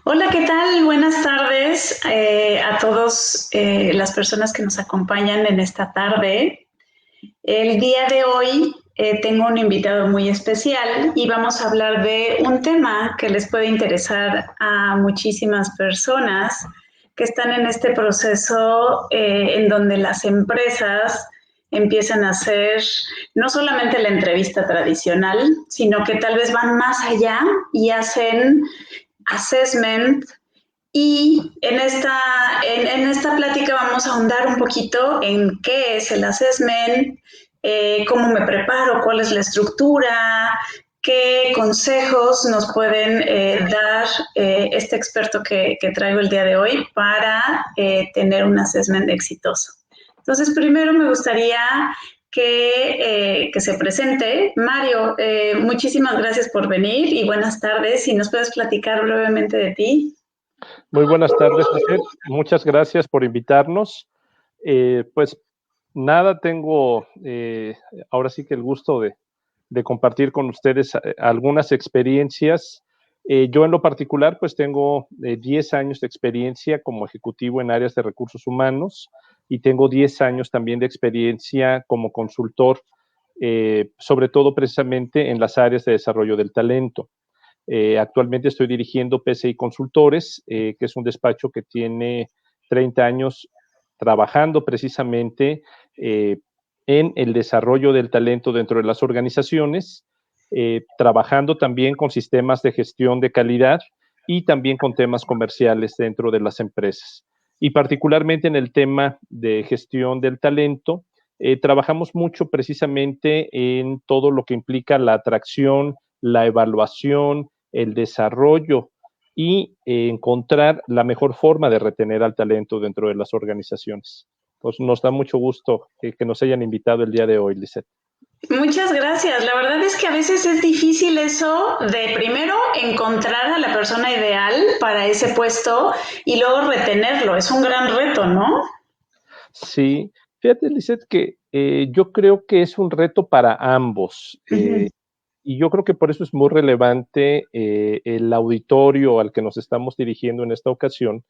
Hola, ¿qué tal? Buenas tardes a todos las personas que nos acompañan en esta tarde. El día de hoy tengo un invitado muy especial y vamos a hablar de un tema que les puede interesar a muchísimas personas que están en este proceso en donde las empresas empiezan a hacer no solamente la entrevista tradicional, sino que tal vez van más allá y hacen assessment. Y en esta plática vamos a ahondar un poquito en qué es el assessment, cómo me preparo, cuál es la estructura, qué consejos nos pueden dar este experto que traigo el día de hoy para tener un assessment exitoso. Entonces, primero me gustaría que se presente. Mario, muchísimas gracias por venir y buenas tardes. Si nos puedes platicar brevemente de ti. Muy buenas tardes, Lisette. Muchas gracias por invitarnos. Pues nada, tengo ahora sí que el gusto de compartir con ustedes algunas experiencias. Yo en lo particular, pues tengo 10 años de experiencia como ejecutivo en áreas de recursos humanos y tengo 10 años también de experiencia como consultor, sobre todo precisamente en las áreas de desarrollo del talento. Actualmente estoy dirigiendo PCI Consultores, que es un despacho que tiene 30 años trabajando precisamente en el desarrollo del talento dentro de las organizaciones, trabajando también con sistemas de gestión de calidad y también con temas comerciales dentro de las empresas. Y particularmente en el tema de gestión del talento, trabajamos mucho precisamente en todo lo que implica la atracción, la evaluación, el desarrollo y encontrar la mejor forma de retener al talento dentro de las organizaciones. Pues nos da mucho gusto que nos hayan invitado el día de hoy, Lisette. Muchas gracias. La verdad es que a veces es difícil eso de primero encontrar a la persona ideal para ese puesto y luego retenerlo. Es un gran reto, ¿no? Sí, fíjate, Lisette, que yo creo que es un reto para ambos. Uh-huh. Y yo creo que por eso es muy relevante el auditorio al que nos estamos dirigiendo en esta ocasión,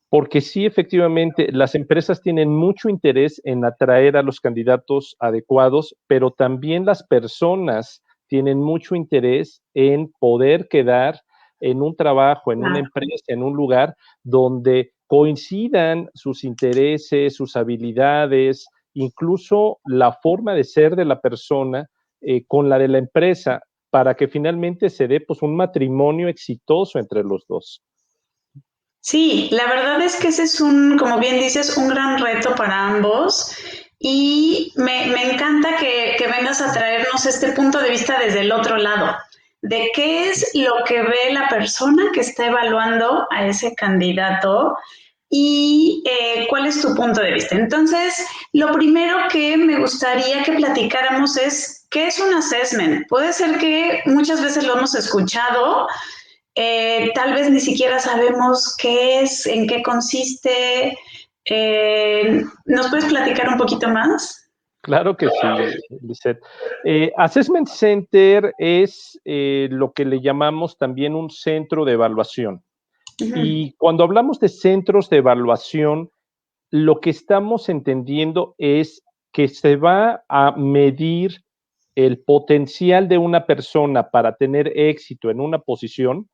porque sí, efectivamente, las empresas tienen mucho interés en atraer a los candidatos adecuados, pero también las personas tienen mucho interés en poder quedar en un trabajo, en una Claro. empresa, en un lugar donde coincidan sus intereses, sus habilidades, incluso la forma de ser de la persona con la de la empresa, para que finalmente se dé pues un matrimonio exitoso entre los dos. Sí, la verdad es que ese es un, como bien dices, un gran reto para ambos. Y me encanta que vengas a traernos este punto de vista desde el otro lado, de qué es lo que ve la persona que está evaluando a ese candidato y cuál es tu punto de vista. Entonces, lo primero que me gustaría que platicáramos es, ¿qué es un assessment? Puede ser que muchas veces lo hemos escuchado, tal vez ni siquiera sabemos qué es, en qué consiste. ¿Nos puedes platicar un poquito más? Claro que sí, Lisette. Assessment Center es lo que le llamamos también un centro de evaluación. Uh-huh. Y cuando hablamos de centros de evaluación, lo que estamos entendiendo es que se va a medir el potencial de una persona para tener éxito en una posición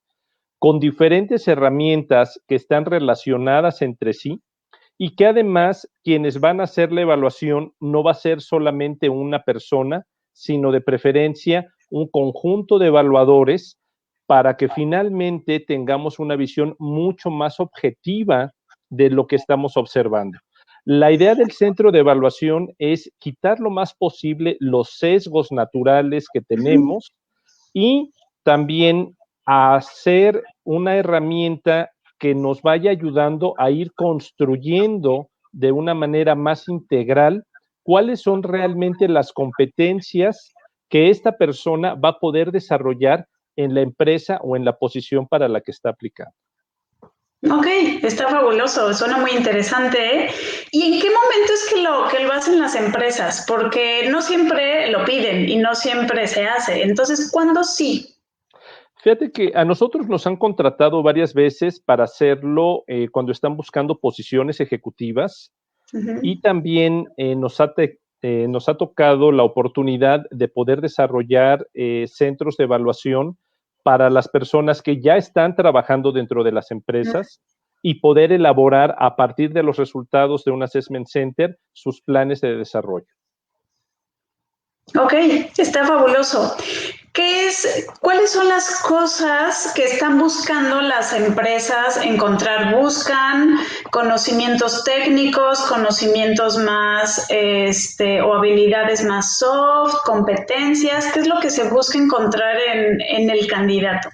con diferentes herramientas que están relacionadas entre sí y que además quienes van a hacer la evaluación no va a ser solamente una persona, sino de preferencia un conjunto de evaluadores para que finalmente tengamos una visión mucho más objetiva de lo que estamos observando. La idea del centro de evaluación es quitar lo más posible los sesgos naturales que Uh-huh. tenemos y también hacer una herramienta que nos vaya ayudando a ir construyendo de una manera más integral cuáles son realmente las competencias que esta persona va a poder desarrollar en la empresa o en la posición para la que está aplicando. Ok, está fabuloso, suena muy interesante, ¿eh? ¿Y en qué momento es que lo hacen las empresas? Porque no siempre lo piden y no siempre se hace. Entonces, ¿cuándo sí? Fíjate que a nosotros nos han contratado varias veces para hacerlo cuando están buscando posiciones ejecutivas y también nos ha tocado la oportunidad de poder desarrollar centros de evaluación para las personas que ya están trabajando dentro de las empresas y poder elaborar a partir de los resultados de un assessment center sus planes de desarrollo. Ok, está fabuloso. ¿Cuáles son las cosas que están buscando las empresas encontrar? ¿Buscan conocimientos técnicos, conocimientos más, o habilidades más soft, competencias? ¿Qué es lo que se busca encontrar en el candidato?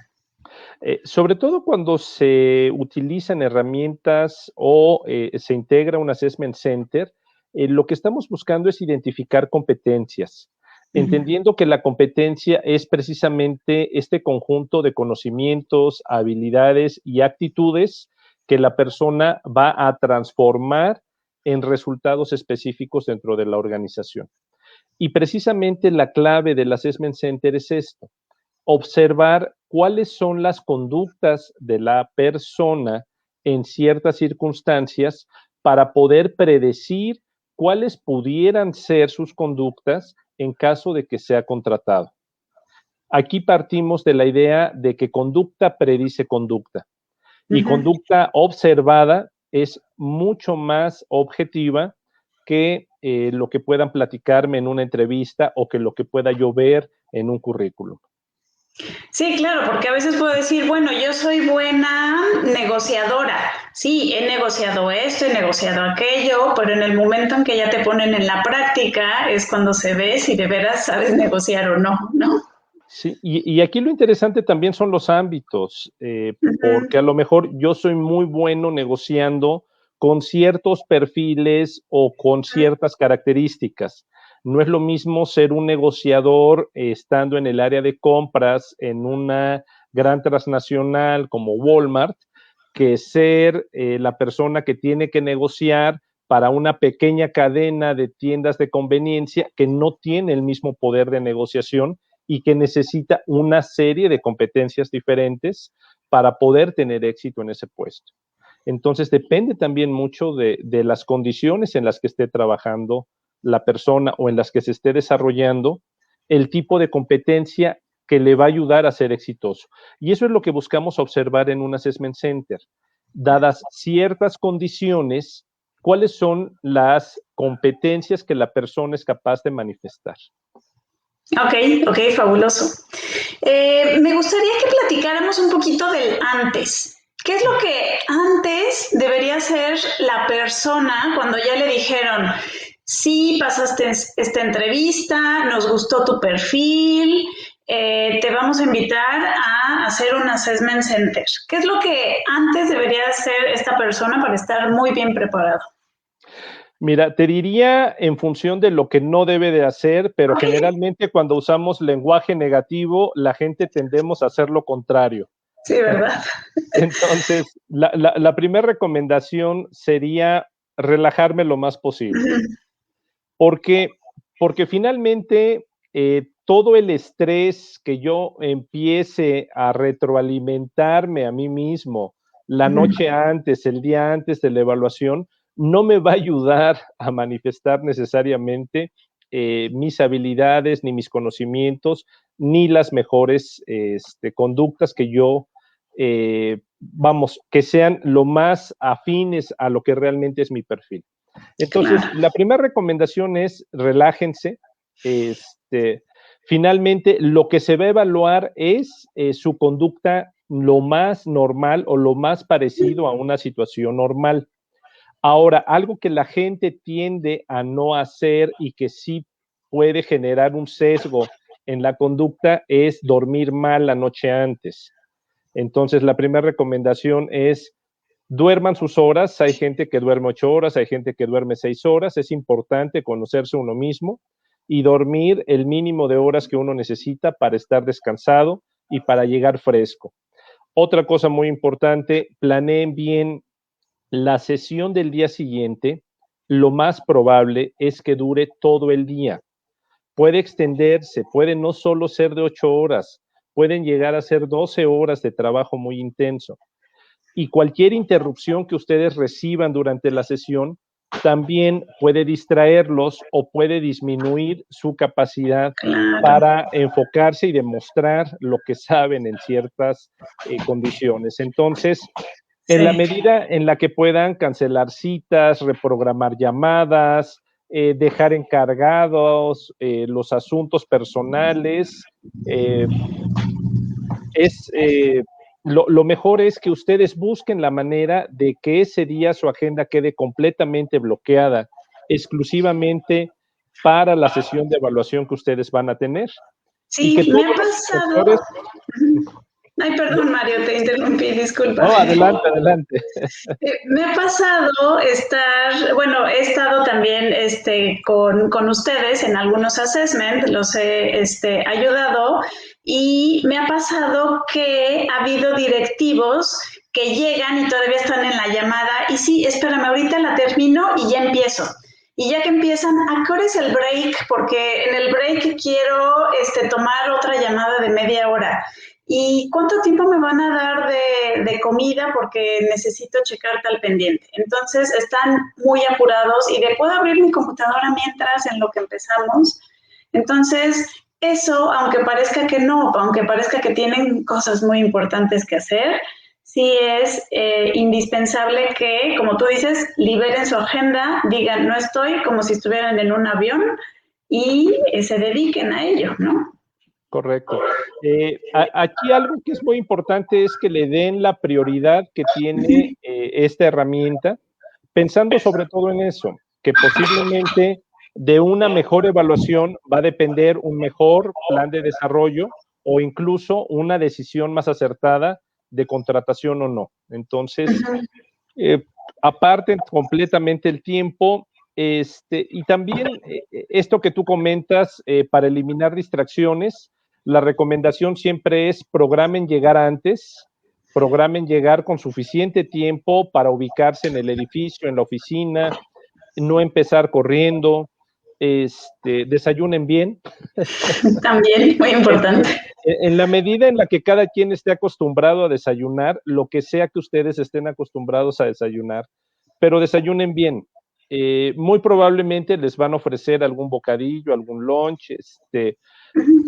Sobre todo cuando se utilizan herramientas o se integra un assessment center, lo que estamos buscando es identificar competencias, entendiendo que la competencia es precisamente este conjunto de conocimientos, habilidades y actitudes que la persona va a transformar en resultados específicos dentro de la organización. Y precisamente la clave del assessment center es esto: observar cuáles son las conductas de la persona en ciertas circunstancias para poder predecir cuáles pudieran ser sus conductas en caso de que sea contratado. Aquí partimos de la idea de que conducta predice conducta y conducta observada es mucho más objetiva que lo que puedan platicarme en una entrevista o que lo que pueda yo ver en un currículum. Sí, claro, porque a veces puedo decir, bueno, yo soy buena negociadora. Sí, he negociado esto, he negociado aquello, pero en el momento en que ya te ponen en la práctica es cuando se ve si de veras sabes negociar o no, ¿no? Sí, y aquí lo interesante también son los ámbitos, porque a lo mejor yo soy muy bueno negociando con ciertos perfiles o con ciertas características. No es lo mismo ser un negociador estando en el área de compras en una gran transnacional como Walmart, que ser la persona que tiene que negociar para una pequeña cadena de tiendas de conveniencia que no tiene el mismo poder de negociación y que necesita una serie de competencias diferentes para poder tener éxito en ese puesto. Entonces, depende también mucho de las condiciones en las que esté trabajando la persona o en las que se esté desarrollando, el tipo de competencia que le va a ayudar a ser exitoso. Y eso es lo que buscamos observar en un assessment center. Dadas ciertas condiciones, ¿cuáles son las competencias que la persona es capaz de manifestar? Ok, fabuloso. Me gustaría que platicáramos un poquito del antes. ¿Qué es lo que antes debería hacer la persona cuando ya le dijeron, sí, pasaste esta entrevista, nos gustó tu perfil, te vamos a invitar a hacer un assessment center? ¿Qué es lo que antes debería hacer esta persona para estar muy bien preparado? Mira, te diría en función de lo que no debe de hacer, pero generalmente cuando usamos lenguaje negativo, la gente tendemos a hacer lo contrario. Sí, ¿verdad? Entonces, la primera recomendación sería relajarme lo más posible. Porque, porque finalmente todo el estrés que yo empiece a retroalimentarme a mí mismo la noche antes, el día antes de la evaluación, no me va a ayudar a manifestar necesariamente mis habilidades, ni mis conocimientos, ni las mejores conductas que yo, que sean lo más afines a lo que realmente es mi perfil. Entonces, Claro. la primera recomendación es relájense. Finalmente, lo que se va a evaluar es su conducta lo más normal o lo más parecido a una situación normal. Ahora, algo que la gente tiende a no hacer y que sí puede generar un sesgo en la conducta es dormir mal la noche antes. Entonces, la primera recomendación es duerman sus horas. Hay gente que duerme 8 horas, hay gente que duerme 6 horas. Es importante conocerse uno mismo y dormir el mínimo de horas que uno necesita para estar descansado y para llegar fresco. Otra cosa muy importante, planeen bien la sesión del día siguiente. Lo más probable es que dure todo el día. Puede extenderse, puede no solo ser de 8 horas, pueden llegar a ser 12 horas de trabajo muy intenso. Y cualquier interrupción que ustedes reciban durante la sesión también puede distraerlos o puede disminuir su capacidad para enfocarse y demostrar lo que saben en ciertas condiciones. Entonces, en la medida en la que puedan cancelar citas, reprogramar llamadas, dejar encargados los asuntos personales, lo mejor es que ustedes busquen la manera de que ese día su agenda quede completamente bloqueada, exclusivamente para la sesión de evaluación que ustedes van a tener. Sí, y que me ha todos los pasado. instructores... Ay, perdón, Mario, te interrumpí, disculpa. No, adelante, adelante. Me ha pasado he estado también con ustedes en algunos assessments, los he ayudado, y me ha pasado que ha habido directivos que llegan y todavía están en la llamada, y sí, espérame, ahorita la termino y ya empiezo. Y ya que empiezan, ¿a qué hora es el break? Porque en el break quiero tomar otra llamada de media hora. ¿Y cuánto tiempo me van a dar de comida? Porque necesito checar tal pendiente. Entonces están muy apurados y de puedo abrir mi computadora mientras en lo que empezamos. Entonces, eso, aunque parezca que no, aunque parezca que tienen cosas muy importantes que hacer, sí es indispensable que, como tú dices, liberen su agenda, digan, no estoy, como si estuvieran en un avión y se dediquen a ello, ¿no? Correcto. Aquí algo que es muy importante es que le den la prioridad que tiene esta herramienta, pensando sobre todo en eso, que posiblemente de una mejor evaluación va a depender un mejor plan de desarrollo o incluso una decisión más acertada de contratación o no. Entonces, aparten completamente el tiempo. Y también esto que tú comentas, para eliminar distracciones, la recomendación siempre es programen llegar antes, programen llegar con suficiente tiempo para ubicarse en el edificio, en la oficina, no empezar corriendo, desayunen bien. También, muy importante. En la medida en la que cada quien esté acostumbrado a desayunar, lo que sea que ustedes estén acostumbrados a desayunar, pero desayunen bien. Muy probablemente les van a ofrecer algún bocadillo, algún lunch,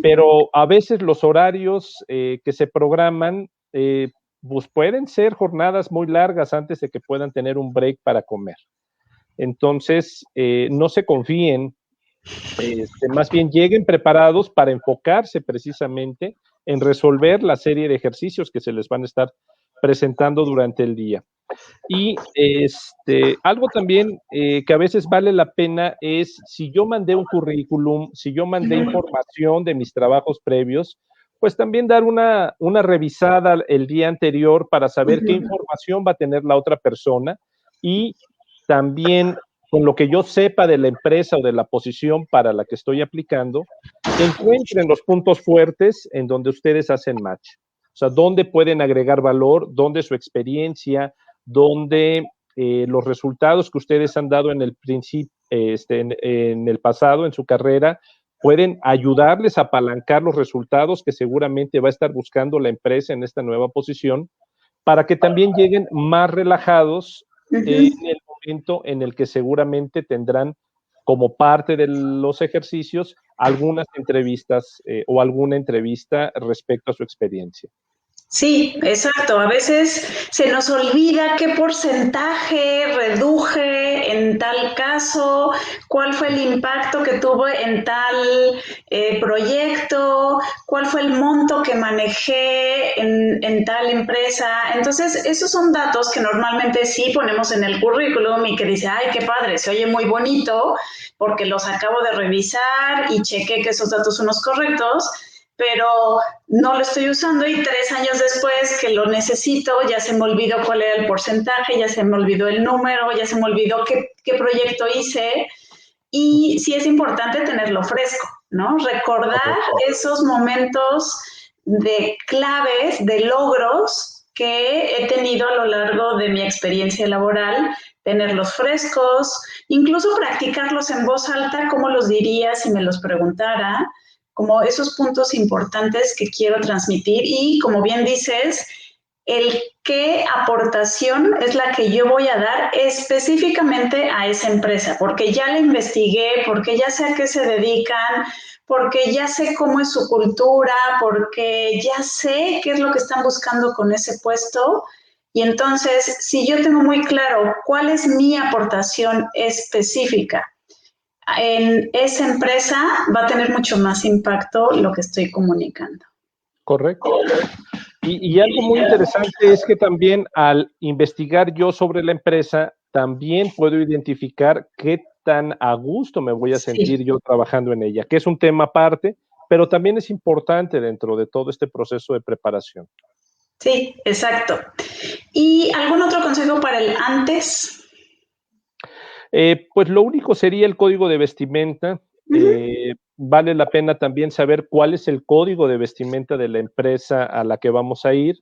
pero a veces los horarios que se programan pues pueden ser jornadas muy largas antes de que puedan tener un break para comer. Entonces, no se confíen, más bien lleguen preparados para enfocarse precisamente en resolver la serie de ejercicios que se les van a estar presentando durante el día. Y algo también que a veces vale la pena es, si yo mandé un currículum, si yo mandé información de mis trabajos previos, pues también dar una revisada el día anterior para saber qué información va a tener la otra persona, y también con lo que yo sepa de la empresa o de la posición para la que estoy aplicando, encuentren los puntos fuertes en donde ustedes hacen match. O sea, dónde pueden agregar valor, dónde su experiencia, donde los resultados que ustedes han dado en el principio, en el pasado, en su carrera, pueden ayudarles a apalancar los resultados que seguramente va a estar buscando la empresa en esta nueva posición, para que también lleguen más relajados en el momento en el que seguramente tendrán como parte de los ejercicios algunas entrevistas o alguna entrevista respecto a su experiencia. Sí, exacto. A veces se nos olvida qué porcentaje reduje en tal caso, cuál fue el impacto que tuvo en tal proyecto, cuál fue el monto que manejé en tal empresa. Entonces, esos son datos que normalmente sí ponemos en el currículum y que dice, ay, qué padre, se oye muy bonito porque los acabo de revisar y chequé que esos datos son los correctos, pero no lo estoy usando y 3 años después que lo necesito, ya se me olvidó cuál era el porcentaje, ya se me olvidó el número, ya se me olvidó qué proyecto hice. Y sí es importante tenerlo fresco, ¿no? Recordar esos momentos de claves, de logros que he tenido a lo largo de mi experiencia laboral, tenerlos frescos, incluso practicarlos en voz alta, cómo los diría si me los preguntara, como esos puntos importantes que quiero transmitir y, como bien dices, el qué aportación es la que yo voy a dar específicamente a esa empresa, porque ya la investigué, porque ya sé a qué se dedican, porque ya sé cómo es su cultura, porque ya sé qué es lo que están buscando con ese puesto. Y entonces, si yo tengo muy claro cuál es mi aportación específica en esa empresa, va a tener mucho más impacto lo que estoy comunicando. Correcto. Y algo muy interesante es que también al investigar yo sobre la empresa, también puedo identificar qué tan a gusto me voy a sentir yo trabajando en ella, que es un tema aparte, pero también es importante dentro de todo este proceso de preparación. Sí, exacto. ¿Y algún otro consejo para el antes? Pues lo único sería el código de vestimenta. Vale la pena también saber cuál es el código de vestimenta de la empresa a la que vamos a ir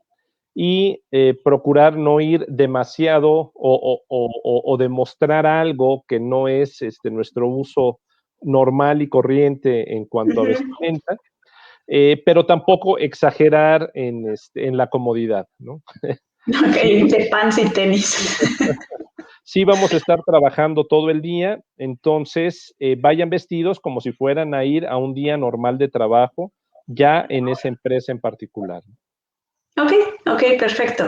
y procurar no ir demasiado o demostrar algo que no es nuestro uso normal y corriente en cuanto a vestimenta, pero tampoco exagerar en la comodidad, ¿no? Ok, Sí, de pants y tenis. sí vamos a estar trabajando todo el día, entonces vayan vestidos como si fueran a ir a un día normal de trabajo, ya en esa empresa en particular. Ok, ok, perfecto.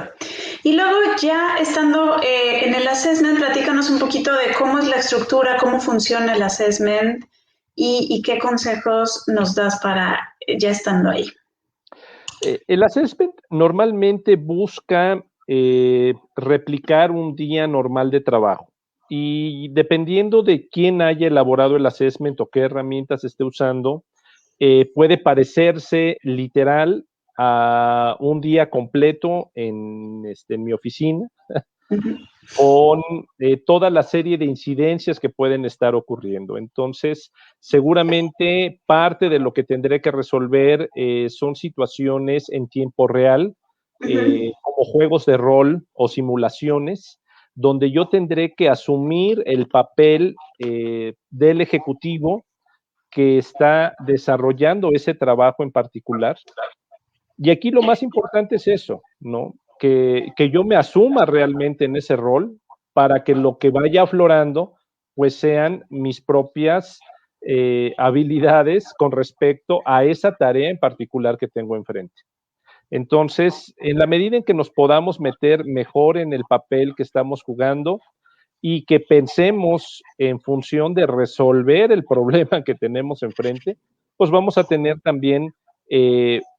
Y luego ya estando en el assessment, platícanos un poquito de cómo es la estructura, cómo funciona el assessment y qué consejos nos das para ya estando ahí. El assessment normalmente busca replicar un día normal de trabajo y dependiendo de quién haya elaborado el assessment o qué herramientas esté usando, puede parecerse literal a un día completo en mi oficina con toda la serie de incidencias que pueden estar ocurriendo. Entonces, seguramente parte de lo que tendré que resolver son situaciones en tiempo real, como juegos de rol o simulaciones, donde yo tendré que asumir el papel del ejecutivo que está desarrollando ese trabajo en particular. Y aquí lo más importante es eso, ¿no? Que yo me asuma realmente en ese rol para que lo que vaya aflorando, pues sean mis propias habilidades con respecto a esa tarea en particular que tengo enfrente. Entonces, en la medida en que nos podamos meter mejor en el papel que estamos jugando y que pensemos en función de resolver el problema que tenemos enfrente, pues vamos a tener también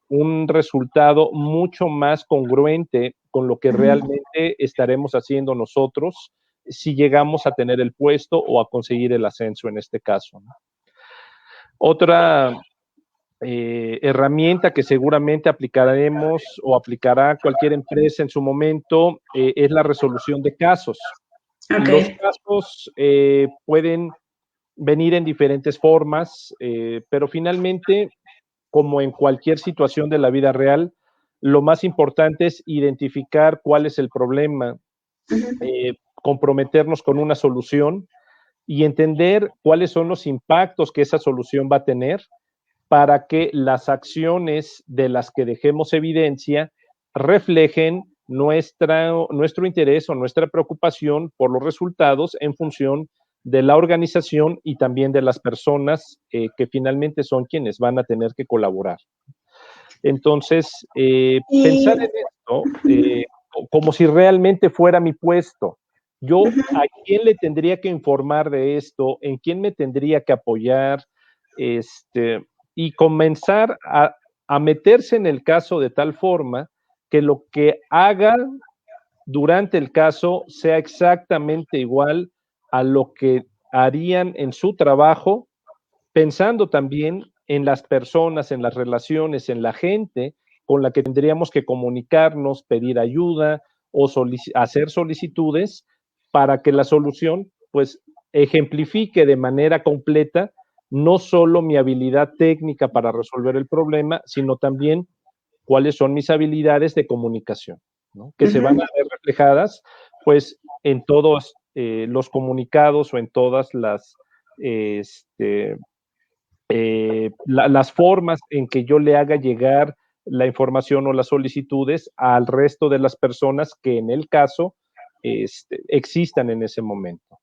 un resultado mucho más congruente con lo que realmente estaremos haciendo nosotros si llegamos a tener el puesto o a conseguir el ascenso en este caso, ¿no? Otra herramienta que seguramente aplicaremos o aplicará cualquier empresa en su momento es la resolución de casos. Los Ok. casos pueden venir en diferentes formas, pero finalmente, como en cualquier situación de la vida real, lo más importante es identificar cuál es el problema, comprometernos con una solución y entender cuáles son los impactos que esa solución va a tener para que las acciones de las que dejemos evidencia reflejen nuestro interés o nuestra preocupación por los resultados en función de la organización y también de las personas que finalmente son quienes van a tener que colaborar. Entonces, pensar en esto como si realmente fuera mi puesto. Yo, ¿a quién le tendría que informar de esto? ¿En quién me tendría que apoyar? Y comenzar a meterse en el caso de tal forma que lo que haga durante el caso sea exactamente igual a lo que harían en su trabajo, pensando también en las personas, en las relaciones, en la gente con la que tendríamos que comunicarnos, pedir ayuda o hacer solicitudes para que la solución pues ejemplifique de manera completa no solo mi habilidad técnica para resolver el problema, sino también cuáles son mis habilidades de comunicación, ¿no? Que se van a ver reflejadas pues en todos los comunicados o en todas las las formas en que yo le haga llegar la información o las solicitudes al resto de las personas que en el caso existan en ese momento.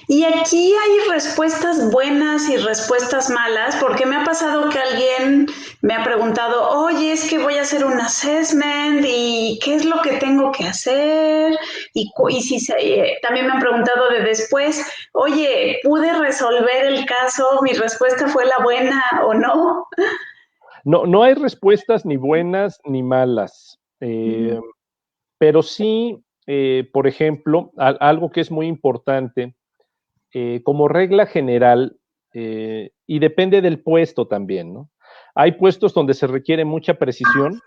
Y aquí hay respuestas buenas y respuestas malas, porque me ha pasado que alguien me ha preguntado, oye, es que voy a hacer un assessment y qué es lo que tengo que hacer. Y si también me han preguntado de después, oye, ¿pude resolver el caso? ¿Mi respuesta fue la buena o no? No hay respuestas ni buenas ni malas, pero sí, por ejemplo, algo que es muy importante, como regla general, y depende del puesto también, ¿no? Hay puestos donde se requiere mucha precisión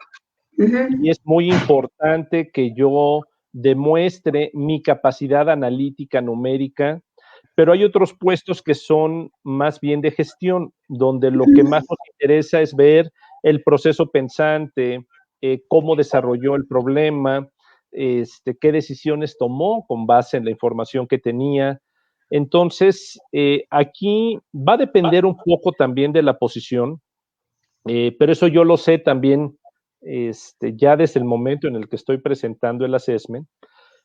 y es muy importante que yo demuestre mi capacidad analítica numérica, pero hay otros puestos que son más bien de gestión, donde lo que más nos interesa es ver el proceso pensante, cómo desarrolló el problema, qué decisiones tomó con base en la información que tenía. Entonces, aquí va a depender un poco también de la posición, pero eso yo lo sé también ya desde el momento en el que estoy presentando el assessment.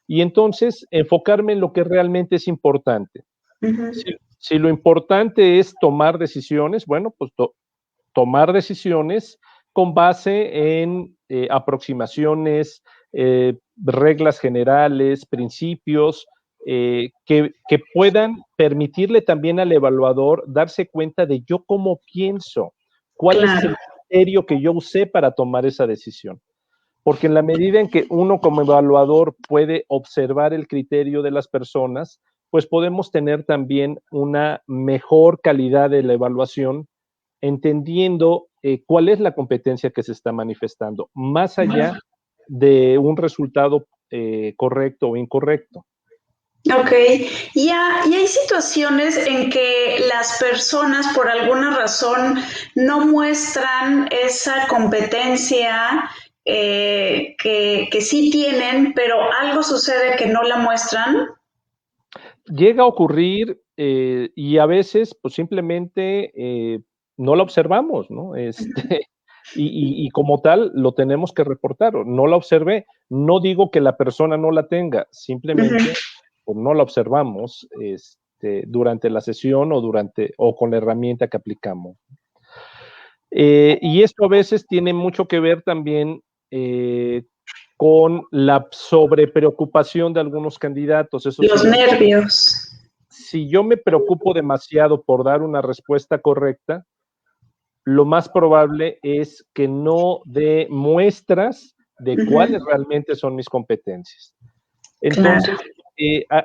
Y entonces, enfocarme en lo que realmente es importante. Si lo importante es tomar decisiones, bueno, pues tomar decisiones con base en aproximaciones, reglas generales, principios, que puedan permitirle también al evaluador darse cuenta de yo cómo pienso, cuál es el criterio que yo usé para tomar esa decisión. Porque en la medida en que uno como evaluador puede observar el criterio de las personas, pues podemos tener también una mejor calidad de la evaluación, entendiendo cuál es la competencia que se está manifestando, más allá de un resultado correcto o incorrecto. Ok, y hay situaciones en que las personas por alguna razón no muestran esa competencia que sí tienen, pero algo sucede que no la muestran. Llega a ocurrir y a veces pues simplemente no la observamos, ¿no? Y como tal lo tenemos que reportar. No la observé, no digo que la persona no la tenga, simplemente pues, no la observamos durante la sesión o con la herramienta que aplicamos. Y esto a veces tiene mucho que ver también con la sobrepreocupación de algunos candidatos. Eso Los significa, nervios. si yo me preocupo demasiado por dar una respuesta correcta, lo más probable es que no dé muestras de cuáles realmente son mis competencias. Entonces,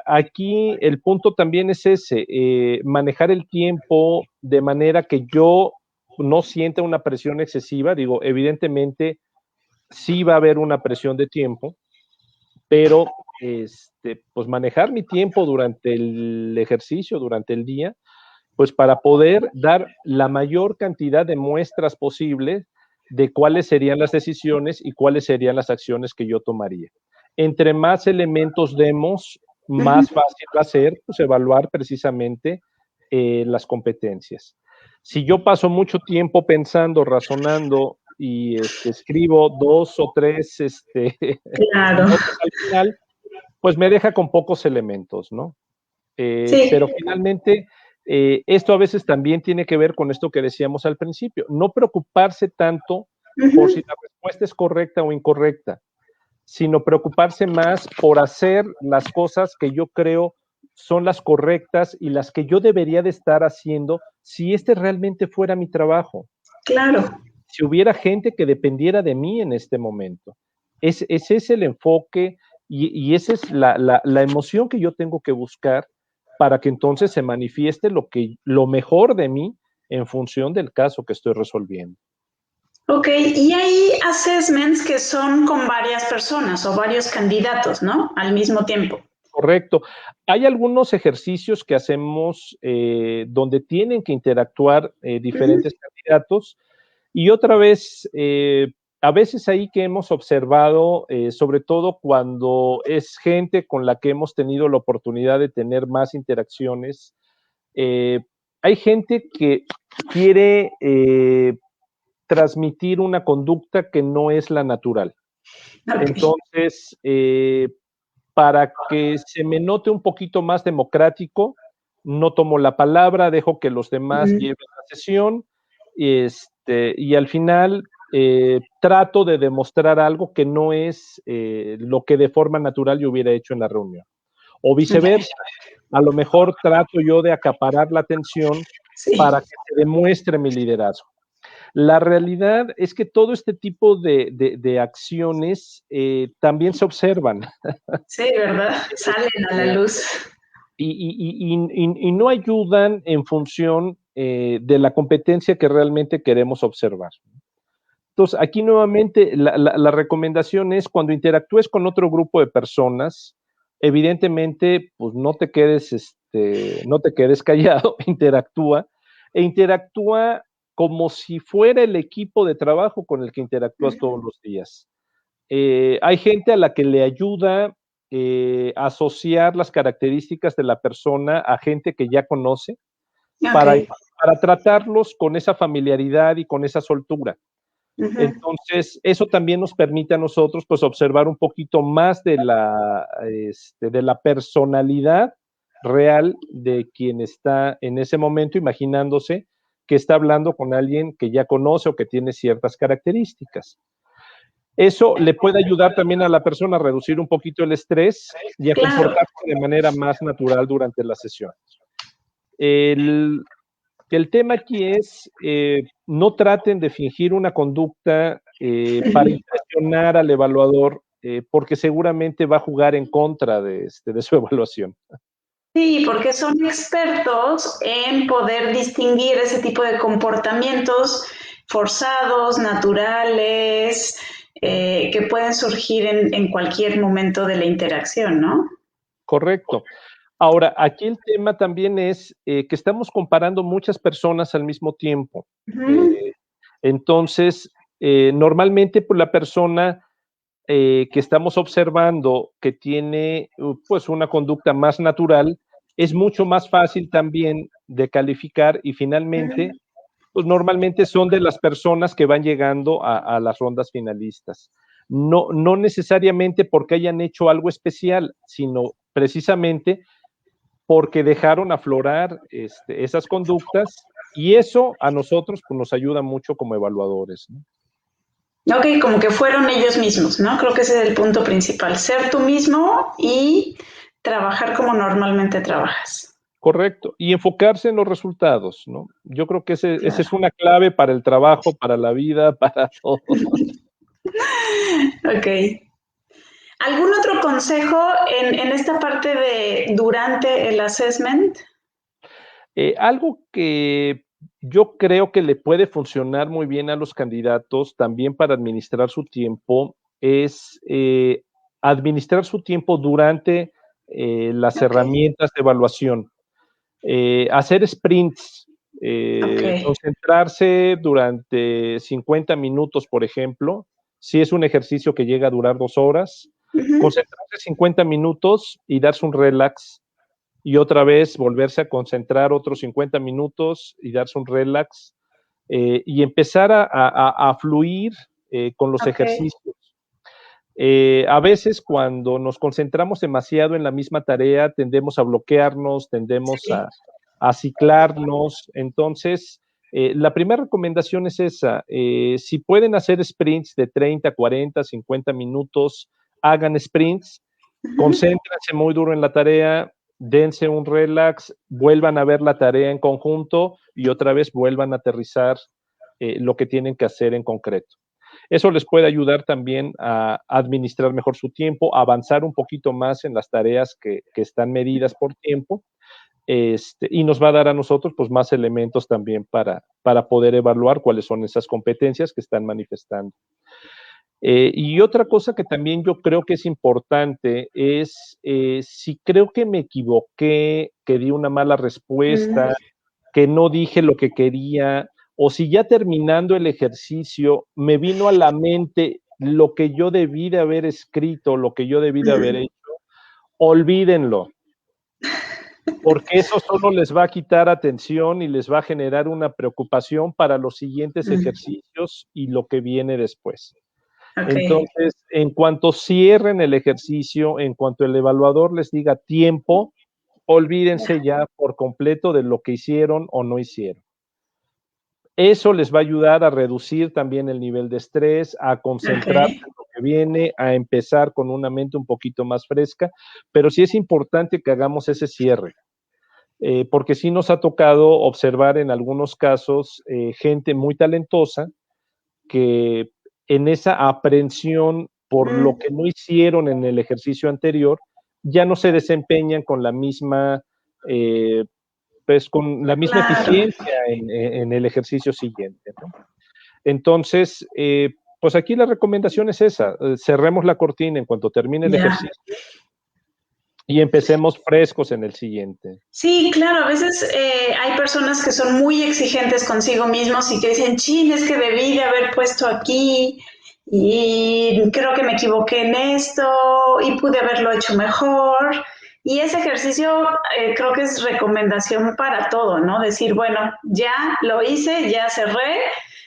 aquí el punto también es ese, manejar el tiempo de manera que yo no sienta una presión excesiva. Digo, evidentemente sí va a haber una presión de tiempo, pero pues manejar mi tiempo durante el ejercicio, durante el día, pues para poder dar la mayor cantidad de muestras posibles de cuáles serían las decisiones y cuáles serían las acciones que yo tomaría. Entre más elementos demos, más fácil va a ser pues, evaluar precisamente las competencias. Si yo paso mucho tiempo pensando, razonando y escribo 2 o 3 Claro. notas al final, pues me deja con pocos elementos, ¿no? Sí. Pero finalmente, esto a veces también tiene que ver con esto que decíamos al principio, no preocuparse tanto por si la respuesta es correcta o incorrecta, sino preocuparse más por hacer las cosas que yo creo son las correctas y las que yo debería de estar haciendo si este realmente fuera mi trabajo. Claro. Si hubiera gente que dependiera de mí en este momento. Ese es el enfoque y esa es la emoción que yo tengo que buscar para que entonces se manifieste lo mejor de mí en función del caso que estoy resolviendo. Ok, y hay assessments que son con varias personas o varios candidatos, ¿no? Al mismo tiempo. Correcto. Hay algunos ejercicios que hacemos donde tienen que interactuar diferentes candidatos y otra vez, a veces ahí que hemos observado, sobre todo cuando es gente con la que hemos tenido la oportunidad de tener más interacciones, hay gente que quiere transmitir una conducta que no es la natural. Okay. Entonces, para que se me note un poquito más democrático, no tomo la palabra, dejo que los demás lleven la sesión, y al final trato de demostrar algo que no es lo que de forma natural yo hubiera hecho en la reunión. O viceversa, a lo mejor trato yo de acaparar la atención para que se demuestre mi liderazgo. La realidad es que todo este tipo de acciones también se observan. Sí, ¿verdad? Salen a la luz. Y no ayudan en función de la competencia que realmente queremos observar. Entonces, aquí nuevamente la recomendación es cuando interactúes con otro grupo de personas, evidentemente, pues no te quedes callado, interactúa como si fuera el equipo de trabajo con el que interactúas todos los días. Hay gente a la que le ayuda asociar las características de la persona a gente que ya conoce para tratarlos con esa familiaridad y con esa soltura. Entonces, eso también nos permite a nosotros, pues, observar un poquito más de la personalidad real de quien está en ese momento imaginándose que está hablando con alguien que ya conoce o que tiene ciertas características. Eso le puede ayudar también a la persona a reducir un poquito el estrés y a comportarse de manera más natural durante la sesión. El tema aquí es, no traten de fingir una conducta para impresionar al evaluador, porque seguramente va a jugar en contra de su evaluación. Sí, porque son expertos en poder distinguir ese tipo de comportamientos forzados, naturales, que pueden surgir en cualquier momento de la interacción, ¿no? Correcto. Ahora, aquí el tema también es que estamos comparando muchas personas al mismo tiempo. Entonces, normalmente pues, la persona que estamos observando que tiene pues una conducta más natural, es mucho más fácil también de calificar y finalmente, pues normalmente son de las personas que van llegando a las rondas finalistas. No necesariamente porque hayan hecho algo especial, sino precisamente porque dejaron aflorar esas conductas y eso a nosotros pues, nos ayuda mucho como evaluadores, ¿no? Ok, como que fueron ellos mismos, ¿no? Creo que ese es el punto principal, ser tú mismo y trabajar como normalmente trabajas. Correcto, y enfocarse en los resultados, ¿no? Yo creo que esa es una clave para el trabajo, para la vida, para todo. Ok. ¿Algún otro consejo en esta parte de durante el assessment? Algo que yo creo que le puede funcionar muy bien a los candidatos también para administrar su tiempo es administrar su tiempo durante las herramientas de evaluación. Hacer sprints, concentrarse durante 50 minutos, por ejemplo, si es un ejercicio que llega a durar 2 horas, concentrarse 50 minutos y darse un relax y otra vez volverse a concentrar otros 50 minutos y darse un relax y empezar a fluir con los ejercicios. A veces cuando nos concentramos demasiado en la misma tarea, tendemos a bloquearnos, tendemos a ciclarnos. Entonces, la primera recomendación es esa. Si pueden hacer sprints de 30, 40, 50 minutos, hagan sprints, concéntrense muy duro en la tarea, dense un relax, vuelvan a ver la tarea en conjunto y otra vez vuelvan a aterrizar lo que tienen que hacer en concreto. Eso les puede ayudar también a administrar mejor su tiempo, a avanzar un poquito más en las tareas que están medidas por tiempo, y nos va a dar a nosotros pues, más elementos también para poder evaluar cuáles son esas competencias que están manifestando. Y otra cosa que también yo creo que es importante es si creo que me equivoqué, que di una mala respuesta, que no dije lo que quería, o si ya terminando el ejercicio me vino a la mente lo que yo debí de haber escrito, lo que yo debí de haber hecho, olvídenlo. porque eso solo les va a quitar atención y les va a generar una preocupación para los siguientes ejercicios y lo que viene después. Ok. Entonces, en cuanto cierren el ejercicio, en cuanto el evaluador les diga tiempo, olvídense ya por completo de lo que hicieron o no hicieron. Eso les va a ayudar a reducir también el nivel de estrés, a concentrarse Ok. en lo que viene, a empezar con una mente un poquito más fresca, pero sí es importante que hagamos ese cierre, porque sí nos ha tocado observar en algunos casos gente muy talentosa que en esa aprehensión por lo que no hicieron en el ejercicio anterior, ya no se desempeñan con la misma, pues con la misma Claro. eficiencia en el ejercicio siguiente, ¿no? Entonces, pues aquí la recomendación es esa, cerremos la cortina en cuanto termine el Ya. ejercicio y empecemos frescos en el siguiente. Sí, claro, a veces hay personas que son muy exigentes consigo mismos y que dicen, chin, es que debí de haber puesto aquí y creo que me equivoqué en esto y pude haberlo hecho mejor. Y ese ejercicio creo que es recomendación para todo, ¿no? Decir, bueno, ya lo hice, ya cerré,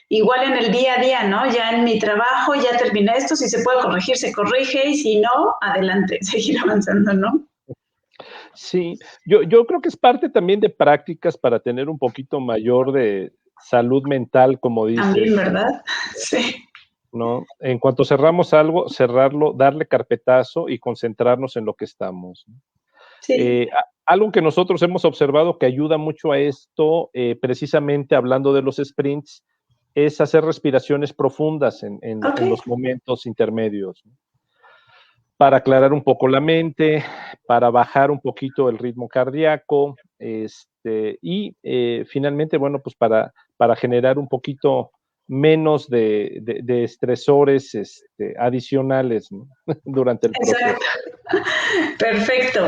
igual en el día a día, ¿no? Ya en mi trabajo, ya terminé esto, si se puede corregir, se corrige y si no, adelante, seguir avanzando, ¿no? Sí, yo creo que es parte también de prácticas para tener un poquito mayor de salud mental, como También, dices, ¿verdad? Sí. ¿no? En cuanto cerramos algo, cerrarlo, darle carpetazo y concentrarnos en lo que estamos, ¿no? Sí, Algo que nosotros hemos observado que ayuda mucho a esto, precisamente hablando de los sprints, es hacer respiraciones profundas ok, en los momentos intermedios, ¿no? Para aclarar un poco la mente, para bajar un poquito el ritmo cardíaco, y finalmente, bueno, pues para generar un poquito menos de estresores adicionales, ¿no? Durante el proceso. exacto. Perfecto.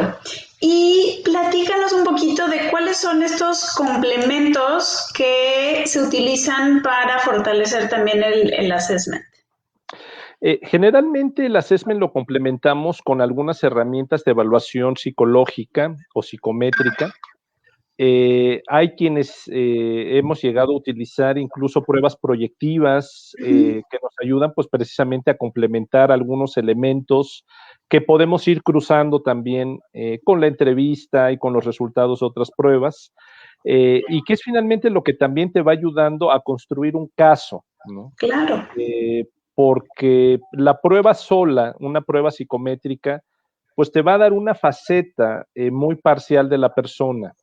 Y platícanos un poquito de cuáles son estos complementos que se utilizan para fortalecer también el assessment. Generalmente el assessment lo complementamos con algunas herramientas de evaluación psicológica o psicométrica. Hay quienes hemos llegado a utilizar incluso pruebas proyectivas que nos ayudan pues precisamente a complementar algunos elementos que podemos ir cruzando también con la entrevista y con los resultados de otras pruebas, y que es finalmente lo que también te va ayudando a construir un caso, ¿no? Claro, Eh, Porque la prueba sola, una prueba psicométrica, pues te va a dar una faceta muy parcial de la persona.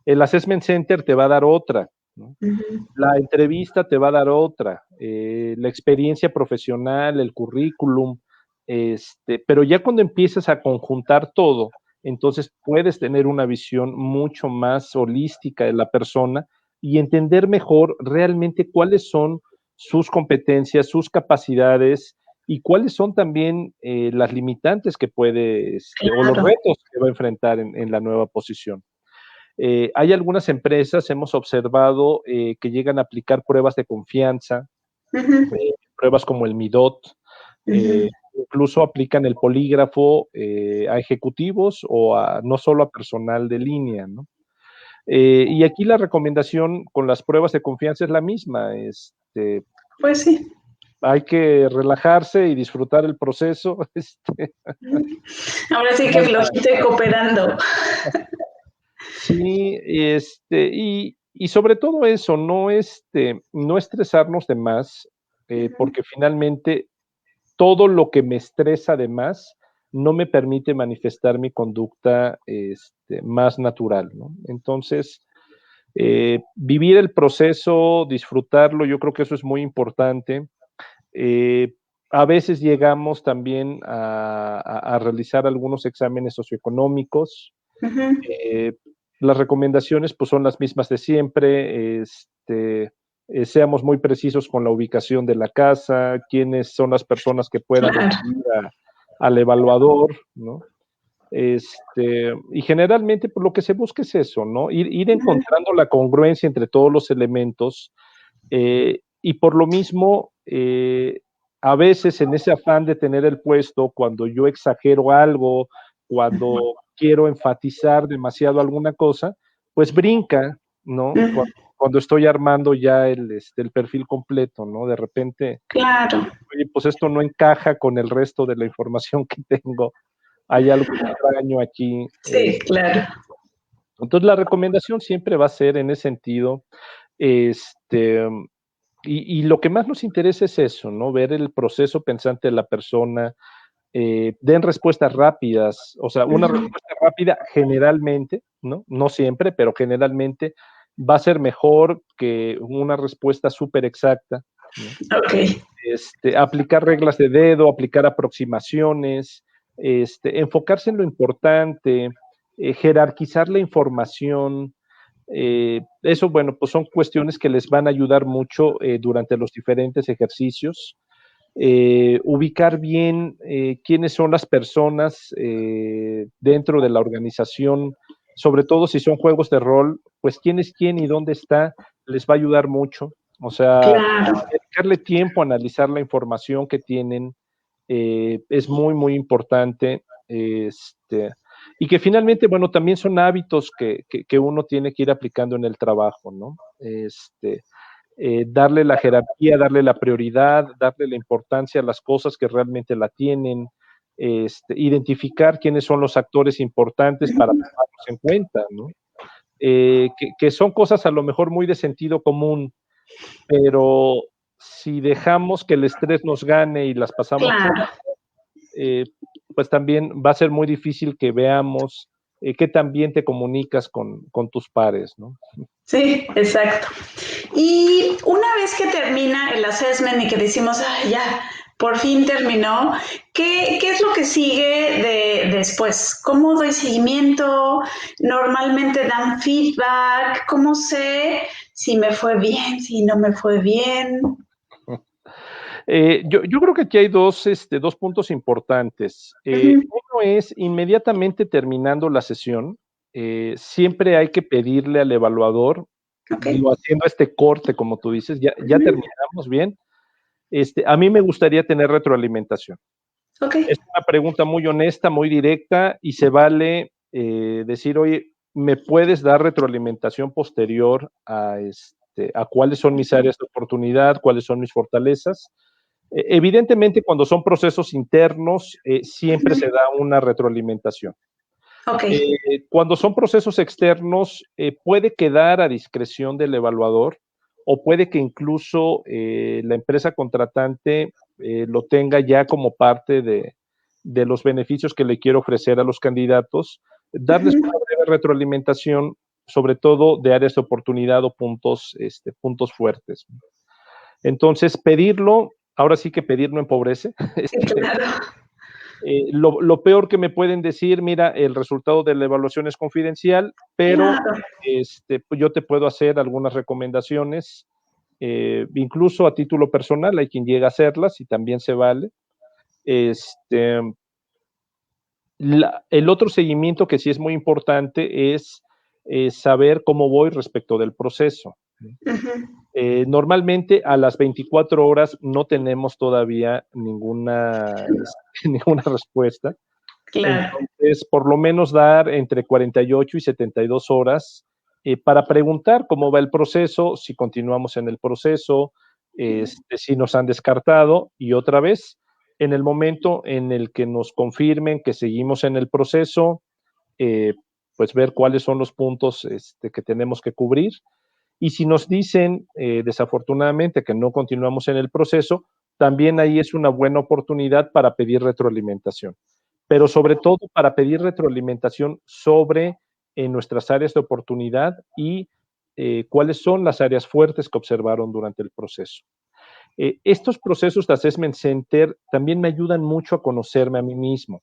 El assessment center te va a dar otra, ¿no? La entrevista te va a dar otra, la experiencia profesional, el currículum, pero ya cuando empiezas a conjuntar todo, entonces puedes tener una visión mucho más holística de la persona y entender mejor realmente cuáles son sus competencias, sus capacidades y cuáles son también las limitantes que puede, o los claro. retos que va a enfrentar en la nueva posición. Hay algunas empresas, hemos observado, que llegan a aplicar pruebas de confianza, Ujú, pruebas como el MIDOT, ujú. incluso aplican el polígrafo a ejecutivos o no solo a personal de línea, ¿no? Y aquí la recomendación con las pruebas de confianza es la misma, Pues sí. hay que relajarse y disfrutar el proceso, Ahora sí que nada. flojito y cooperando. Sí, y sobre todo eso, no estresarnos de más, porque finalmente todo lo que me estresa de más no me permite manifestar mi conducta, más natural, ¿no? Entonces, vivir el proceso, disfrutarlo, yo creo que eso es muy importante. Eh, a veces llegamos también a realizar algunos exámenes socioeconómicos, Ujú, eh, las recomendaciones pues son las mismas de siempre, seamos muy precisos con la ubicación de la casa, quiénes son las personas que puedan claro. recibir al evaluador, ¿no? Y generalmente pues, lo que se busca es eso, ¿no? Ir Ujú, encontrando la congruencia entre todos los elementos, y por lo mismo, a veces en ese afán de tener el puesto, cuando yo exagero algo, cuando quiero enfatizar demasiado alguna cosa, pues brinca, ¿no? Cuando estoy armando ya el perfil completo, ¿no? De repente, Claro. oye, pues esto no encaja con el resto de la información que tengo, hay algo extraño aquí. Sí, claro. Entonces, la recomendación siempre va a ser en ese sentido, este, y lo que más nos interesa es eso, ¿no? Ver el proceso pensante de la persona, den respuestas rápidas, o sea, una respuesta rápida generalmente, ¿no? No siempre, pero generalmente va a ser mejor que una respuesta súper exacta, ¿no? Ok. Aplicar reglas de dedo, aplicar aproximaciones, enfocarse en lo importante, jerarquizar la información. Eso, bueno, pues son cuestiones que les van a ayudar mucho durante los diferentes ejercicios. Ubicar bien quiénes son las personas dentro de la organización, sobre todo si son juegos de rol, pues quién es quién y dónde está, les va a ayudar mucho. O sea, Claro. dedicarle tiempo a analizar la información que tienen es muy, muy importante. Y que finalmente, bueno, también son hábitos que uno tiene que ir aplicando en el trabajo, ¿no? Darle la jerarquía, darle la prioridad, darle la importancia a las cosas que realmente la tienen, identificar quiénes son los actores importantes para tomarlos en cuenta, ¿no? Que son cosas a lo mejor muy de sentido común, pero si dejamos que el estrés nos gane y las pasamos por Claro. pues también va a ser muy difícil que veamos qué tan bien te comunicas con tus pares, ¿no? Sí, exacto. Y una vez que termina el assessment y que decimos, "Ay, ya, por fin terminó", ¿qué es lo que sigue después? ¿Cómo doy seguimiento? ¿Normalmente dan feedback? ¿Cómo sé si me fue bien, si no me fue bien? Yo creo que aquí hay dos puntos importantes. Uno es, inmediatamente terminando la sesión, siempre hay que pedirle al evaluador, Ok. digo, haciendo este corte, como tú dices, ya terminamos bien. A mí me gustaría tener retroalimentación. Ok. Es una pregunta muy honesta, muy directa, y se vale decir, oye, ¿me puedes dar retroalimentación posterior a cuáles son mis áreas de oportunidad, cuáles son mis fortalezas? Evidentemente, cuando son procesos internos, siempre se da una retroalimentación. Ok. Cuando son procesos externos, puede quedar a discreción del evaluador o puede que incluso la empresa contratante lo tenga ya como parte de los beneficios que le quiero ofrecer a los candidatos, darles una breve retroalimentación, sobre todo de áreas de oportunidad o puntos fuertes. Entonces, pedirlo, ahora sí que pedir no empobrece. Sí, claro. Lo peor que me pueden decir, mira, el resultado de la evaluación es confidencial, pero Claro. pues yo te puedo hacer algunas recomendaciones, incluso a título personal, hay quien llega a hacerlas y también se vale. Este, el otro seguimiento que sí es muy importante es saber cómo voy respecto del proceso. Normalmente a las 24 horas no tenemos todavía ninguna respuesta. Claro. Entonces, por lo menos dar entre 48 y 72 horas para preguntar cómo va el proceso, si continuamos en el proceso, si nos han descartado y otra vez, en el momento en el que nos confirmen que seguimos en el proceso, eh, pues ver cuáles son los puntos que tenemos que cubrir. Y si nos dicen, desafortunadamente, que no continuamos en el proceso, también ahí es una buena oportunidad para pedir retroalimentación, pero sobre todo para pedir retroalimentación sobre nuestras áreas de oportunidad y cuáles son las áreas fuertes que observaron durante el proceso. Estos procesos de Assessment Center también me ayudan mucho a conocerme a mí mismo.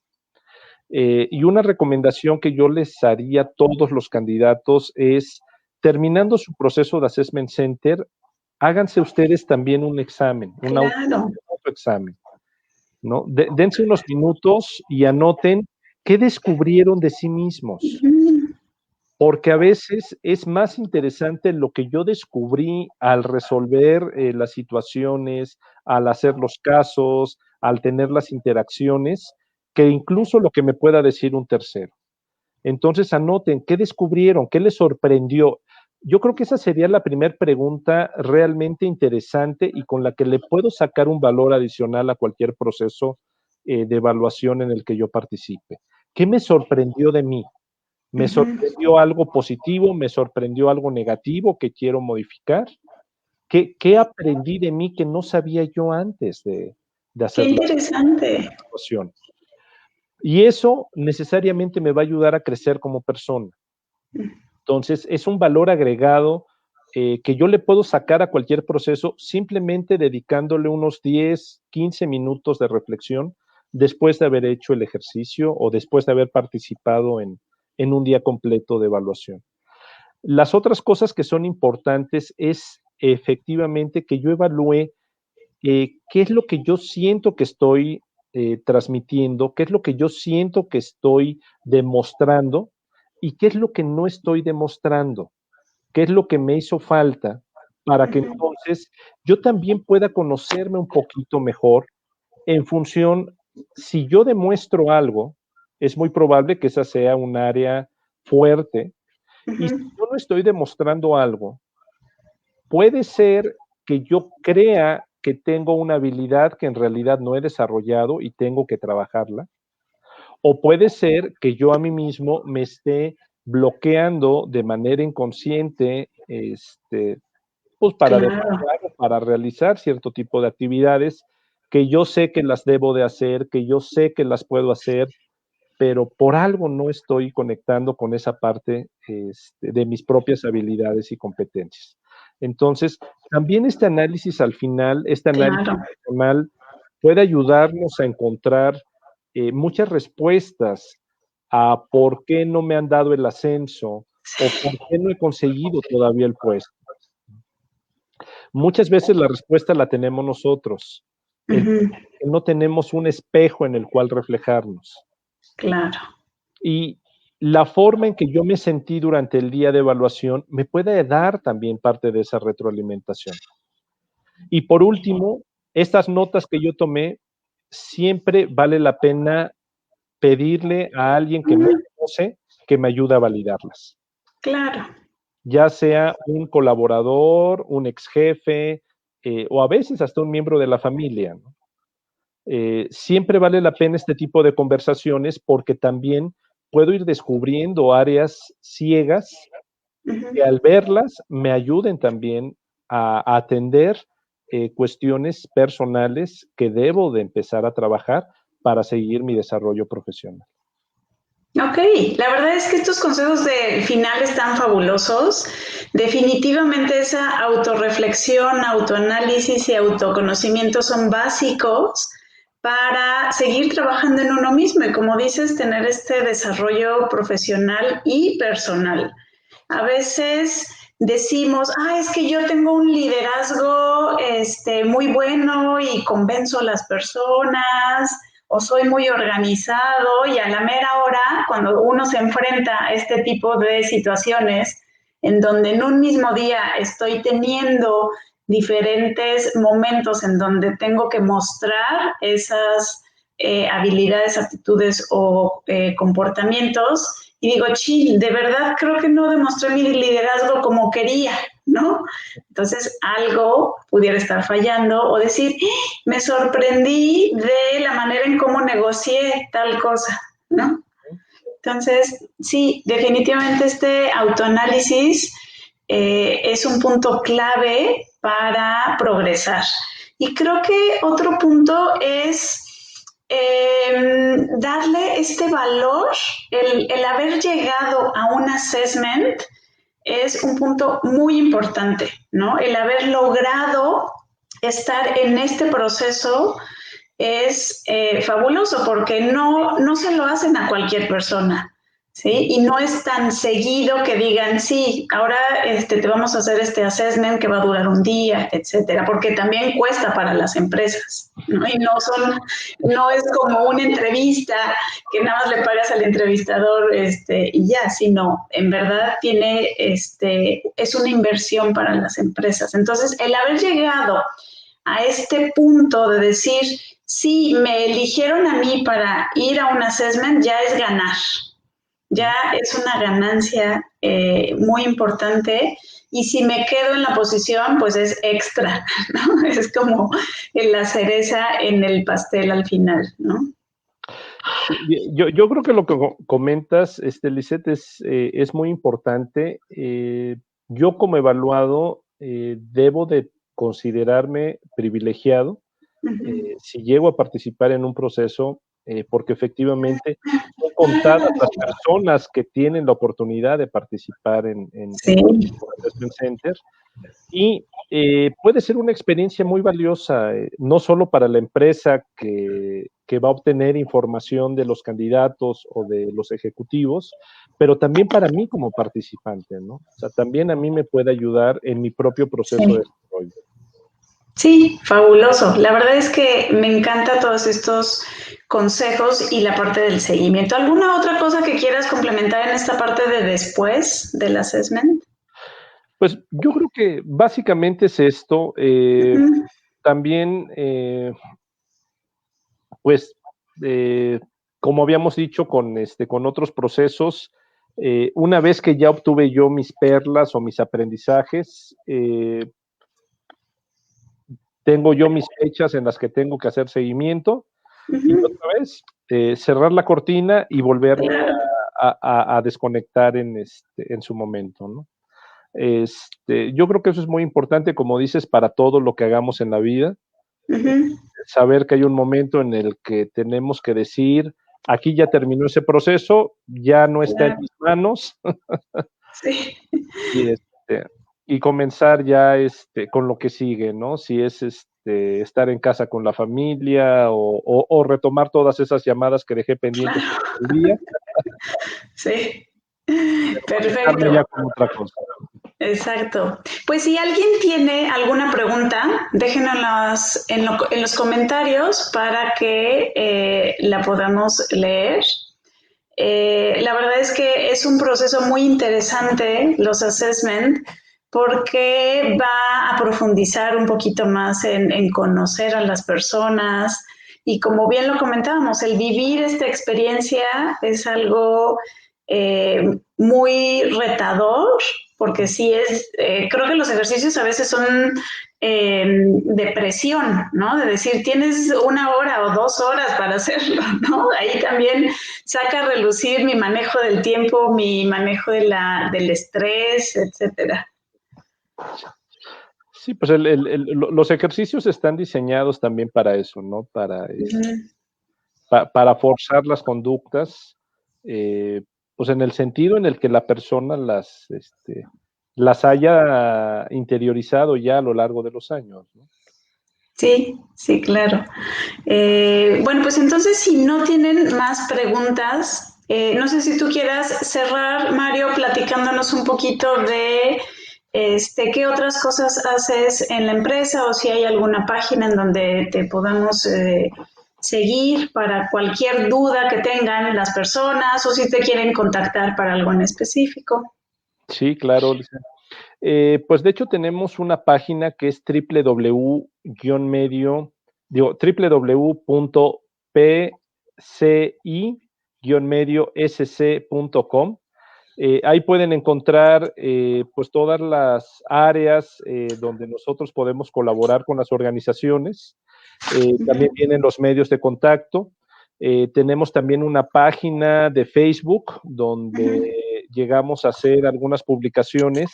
Y una recomendación que yo les haría a todos los candidatos es, terminando su proceso de Assessment Center, háganse ustedes también un examen, un Claro. autoexamen, ¿no? Dense unos minutos y anoten qué descubrieron de sí mismos, porque a veces es más interesante lo que yo descubrí al resolver las situaciones, al hacer los casos, al tener las interacciones, que incluso lo que me pueda decir un tercero. Entonces anoten, ¿qué descubrieron? ¿Qué les sorprendió? Yo creo que esa sería la primera pregunta realmente interesante y con la que le puedo sacar un valor adicional a cualquier proceso de evaluación en el que yo participe. ¿Qué me sorprendió de mí? ¿Me sorprendió algo positivo? ¿Me sorprendió algo negativo que quiero modificar? ¿Qué aprendí de mí que no sabía yo antes de Qué hacer la interesante. evaluación? Y eso necesariamente me va a ayudar a crecer como persona. Entonces, es un valor agregado que yo le puedo sacar a cualquier proceso simplemente dedicándole unos 10, 15 minutos de reflexión después de haber hecho el ejercicio o después de haber participado en un día completo de evaluación. Las otras cosas que son importantes es efectivamente que yo evalúe qué es lo que yo siento que estoy transmitiendo, qué es lo que yo siento que estoy demostrando y qué es lo que no estoy demostrando, qué es lo que me hizo falta para que entonces yo también pueda conocerme un poquito mejor en función, si yo demuestro algo, es muy probable que esa sea un área fuerte, y si yo no estoy demostrando algo, puede ser que yo crea que tengo una habilidad que en realidad no he desarrollado y tengo que trabajarla, o puede ser que yo a mí mismo me esté bloqueando de manera inconsciente, pues para Claro. demostrar o para realizar cierto tipo de actividades que yo sé que las debo de hacer, que yo sé que las puedo hacer, pero por algo no estoy conectando con esa parte de mis propias habilidades y competencias. Entonces, también este análisis al final, este análisis Claro. personal puede ayudarnos a encontrar muchas respuestas a por qué no me han dado el ascenso o por qué no he conseguido todavía el puesto. Muchas veces la respuesta la tenemos nosotros. No tenemos un espejo en el cual reflejarnos. Claro. Y la forma en que yo me sentí durante el día de evaluación me puede dar también parte de esa retroalimentación. Y por último, estas notas que yo tomé, siempre vale la pena pedirle a alguien que me conoce que me ayude a validarlas. Claro. Ya sea un colaborador, un ex jefe, o a veces hasta un miembro de la familia, ¿no? Siempre vale la pena este tipo de conversaciones porque también puedo ir descubriendo áreas ciegas que al verlas me ayuden también a atender cuestiones personales que debo de empezar a trabajar para seguir mi desarrollo profesional. Ok, la verdad es que estos consejos del final están fabulosos. Definitivamente esa autorreflexión, autoanálisis y autoconocimiento son básicos para seguir trabajando en uno mismo y, como dices, tener este desarrollo profesional y personal. A veces decimos, es que yo tengo un liderazgo muy bueno y convenzo a las personas, o soy muy organizado, y a la mera hora, cuando uno se enfrenta a este tipo de situaciones, en donde en un mismo día estoy teniendo diferentes momentos en donde tengo que mostrar esas habilidades, actitudes o comportamientos, y digo, chill, de verdad creo que no demostré mi liderazgo como quería, ¿no? Entonces algo pudiera estar fallando, o decir, me sorprendí de la manera en cómo negocié tal cosa, ¿no? Entonces, sí, definitivamente este autoanálisis es un punto clave para progresar. Y creo que otro punto es darle este valor, el haber llegado a un assessment es un punto muy importante, ¿no? El haber logrado estar en este proceso es fabuloso porque no se lo hacen a cualquier persona, ¿sí? Y no es tan seguido que digan, sí, ahora te vamos a hacer este assessment que va a durar un día, etcétera, porque también cuesta para las empresas, ¿no? Y no es como una entrevista que nada más le pagas al entrevistador y ya, sino en verdad es una inversión para las empresas. Entonces, el haber llegado a este punto de decir, sí, me eligieron a mí para ir a un assessment, ya es ganar, ya es una ganancia muy importante, y si me quedo en la posición, pues es extra, ¿no? Es como la cereza en el pastel al final, ¿no? Yo creo que lo que comentas, Lisette, es muy importante. Yo como evaluado debo de considerarme privilegiado si llego a participar en un proceso, porque efectivamente son contadas las personas que tienen la oportunidad de participar en Sí. un assessment center, y puede ser una experiencia muy valiosa, no solo para la empresa que va a obtener información de los candidatos o de los ejecutivos, pero también para mí como participante, ¿no? O sea, también a mí me puede ayudar en mi propio proceso de desarrollo. Sí, fabuloso. La verdad es que me encanta todos estos consejos y la parte del seguimiento. ¿Alguna otra cosa que quieras complementar en esta parte de después del assessment? Pues yo creo que básicamente es esto. También, pues, como habíamos dicho con otros procesos, una vez que ya obtuve yo mis perlas o mis aprendizajes, tengo yo mis fechas en las que tengo que hacer seguimiento, y otra vez cerrar la cortina y volver a desconectar en su momento, ¿no? Yo creo que eso es muy importante, como dices, para todo lo que hagamos en la vida. Saber que hay un momento en el que tenemos que decir, aquí ya terminó ese proceso, ya no está en mis manos, Sí. y, y comenzar ya con lo que sigue, ¿no? Si es estar en casa con la familia o retomar todas esas llamadas que dejé pendientes durante el día, Sí. pero conectarme ya Perfecto. con otra cosa. Exacto. Pues si alguien tiene alguna pregunta, déjenos en los comentarios para que la podamos leer. La verdad es que es un proceso muy interesante, los assessment, porque va a profundizar un poquito más en conocer a las personas, y como bien lo comentábamos, el vivir esta experiencia es algo muy retador, porque sí es, creo que los ejercicios a veces son de presión, ¿no? De decir, tienes 1 hora o 2 horas para hacerlo, ¿no? Ahí también saca a relucir mi manejo del tiempo, mi manejo del estrés, etcétera. Sí, pues los ejercicios están diseñados también para eso, ¿no? Para forzar las conductas, pues en el sentido en el que la persona las haya interiorizado ya a lo largo de los años, ¿no? Sí, sí, claro. Bueno, pues entonces, si no tienen más preguntas, no sé si tú quieras cerrar, Mario, platicándonos un poquito de qué otras cosas haces en la empresa, o si hay alguna página en donde te podamos seguir para cualquier duda que tengan las personas, o si te quieren contactar para algo en específico. Sí, claro. Pues de hecho tenemos una página que es www.pci-sc.com. Ahí pueden encontrar pues todas las áreas donde nosotros podemos colaborar con las organizaciones. También vienen los medios de contacto. Tenemos también una página de Facebook donde llegamos a hacer algunas publicaciones,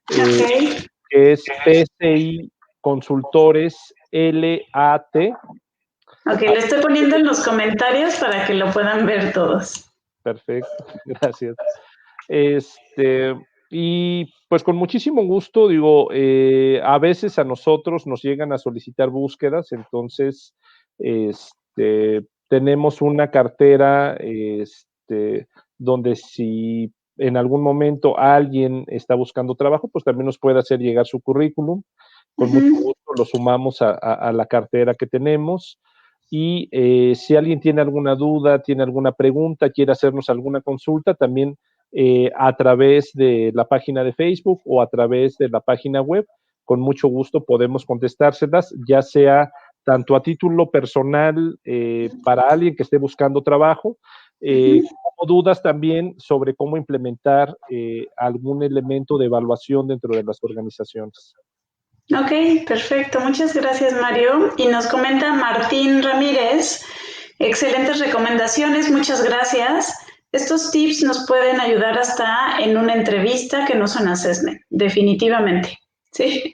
Ok. que es PCI Consultores LAT. Ok, lo estoy poniendo en los comentarios para que lo puedan ver todos. Perfecto, gracias. Y pues con muchísimo gusto, digo, a veces a nosotros nos llegan a solicitar búsquedas, entonces tenemos una cartera donde si en algún momento alguien está buscando trabajo, pues también nos puede hacer llegar su currículum. Con mucho gusto lo sumamos a la cartera que tenemos. Y si alguien tiene alguna duda, tiene alguna pregunta, quiere hacernos alguna consulta, también a través de la página de Facebook o a través de la página web, con mucho gusto podemos contestárselas, ya sea tanto a título personal para alguien que esté buscando trabajo, como dudas también sobre cómo implementar algún elemento de evaluación dentro de las organizaciones. Ok, perfecto. Muchas gracias, Mario. Y nos comenta Martín Ramírez, excelentes recomendaciones, muchas gracias. Estos tips nos pueden ayudar hasta en una entrevista que no son assessment, definitivamente. Sí,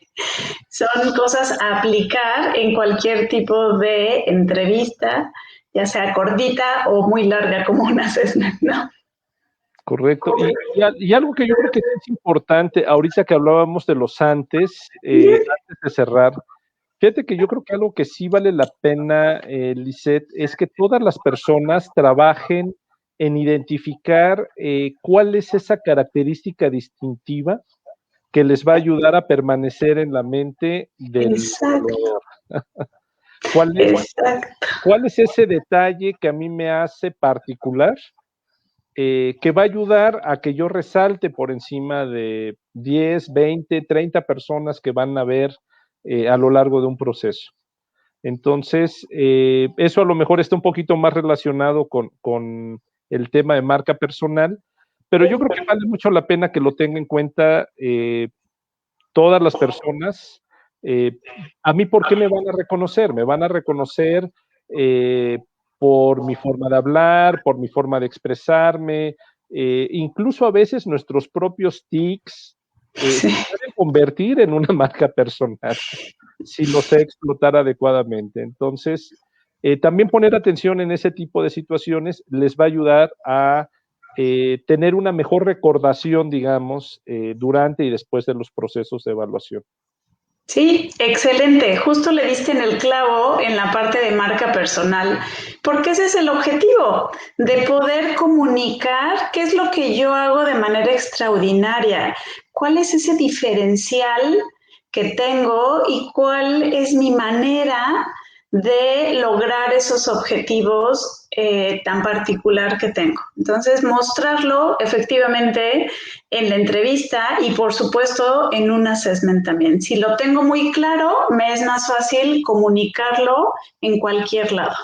son cosas a aplicar en cualquier tipo de entrevista, ya sea cortita o muy larga como un assessment, ¿no? Correcto. Y algo que yo creo que es importante, ahorita que hablábamos de los antes de cerrar, fíjate que yo creo que algo que sí vale la pena, Lisette, es que todas las personas trabajen en identificar cuál es esa característica distintiva que les va a ayudar a permanecer en la mente del evaluador. ¿Cuál es ese detalle que a mí me hace particular? Que va a ayudar a que yo resalte por encima de 10, 20, 30 personas que van a ver a lo largo de un proceso. Entonces, eso a lo mejor está un poquito más relacionado con el tema de marca personal, pero yo creo que vale mucho la pena que lo tenga en cuenta todas las personas. A mí, ¿por qué me van a reconocer? Me van a reconocer por mi forma de hablar, por mi forma de expresarme, incluso a veces nuestros propios tics se pueden convertir en una marca personal si lo sé explotar adecuadamente. Entonces, también poner atención en ese tipo de situaciones les va a ayudar a tener una mejor recordación, digamos, durante y después de los procesos de evaluación. Sí, excelente. Justo le diste en el clavo en la parte de marca personal, porque ese es el objetivo, de poder comunicar qué es lo que yo hago de manera extraordinaria, cuál es ese diferencial que tengo y cuál es mi manera de lograr esos objetivos tan particular que tengo. Entonces, mostrarlo efectivamente en la entrevista y, por supuesto, en un assessment también. Si lo tengo muy claro, me es más fácil comunicarlo en cualquier lado.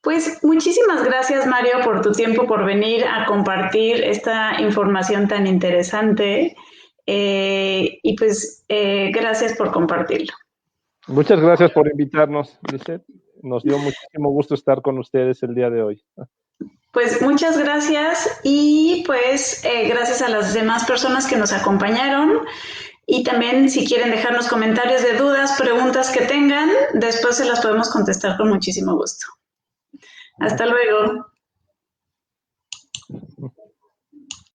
Pues muchísimas gracias, Mario, por tu tiempo, por venir a compartir esta información tan interesante. Y pues gracias por compartirlo. Muchas gracias por invitarnos, Lisette. Nos dio muchísimo gusto estar con ustedes el día de hoy. Pues muchas gracias y pues gracias a las demás personas que nos acompañaron. Y también si quieren dejarnos comentarios de dudas, preguntas que tengan, después se las podemos contestar con muchísimo gusto. Hasta luego.